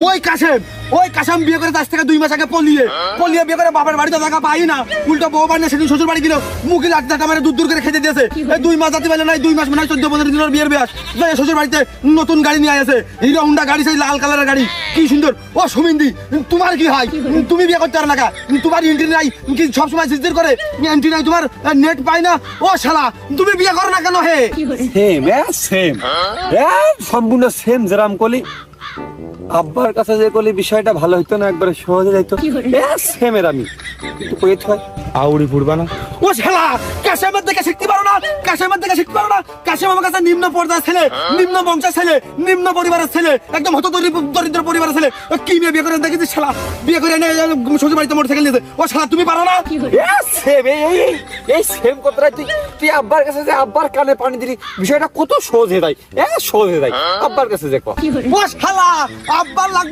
ওই কাশেম বিয়ে করে 10 থেকে 2 মাস আগে পলিয়ে বিয়ে করে বাবার বাড়িতে টাকা পাই না, উল্টো বউ বাড়ি সেদিন শ্বশুর বাড়ি গেল মুখে লাঠি টাকা মেরে দূর করে খেতে দিয়েছে। এই 2 মাস যাতে পারলে নাই, 2 মাস মানে 14-15 দিনের বিয়ের ব্যাস শ্বশুর বাড়িতে নতুন গাড়ি নিয়ে আসে, হিরো হোন্ডা গাড়ি, সেই লাল কালারের গাড়ি, কি সুন্দর। ও সুমিন্দি, তোমার কি হয়? তুমি বিয়ে করতে পারো না কা? তোমার এন্ট্রি নাই কি? সবসময় জিজ্ঞেস করে এন্ট্রি নাই, তোমার নেট পাই না। ও শালা, তুমি বিয়ে করো না কেন? হে সেম সম্পূর্ণ সেম। যেরাম কলি আব্বার কাছে যে কলি বিষয়টা ভালো হইতো না, একবারে সহজে যাইতো। সেমের আমি কিন্তু কইতে হয় আউড়ি ফুড়বা না। ও শালা, কাশেমের দেখে শিখতে পারো না? কাশেম আমার কাছে নিম্ন পর্যায়ের ছেলে, নিম্ন বংশের ছেলে, নিম্ন পরিবারের ছেলে, একদম হত দরিদ্র পরিবারের ছেলে। কি মেয়ে বিয়ে করে দেখেছিস শালা? বিয়ে করে এনে শ্বশুর বাড়িতে মোটরসাইকেল নিয়েছে। ও শালা, তুমি পারো না? এই সেম কথাটা তুই আব্বার কাছে যে আব্বার কানে পানি দিলি, বিষয়টা কত সহজ হয়ে যায়, সহজ হয়ে যায় আব্বার কাছে যে। ও শালা, আব্বার লাগবে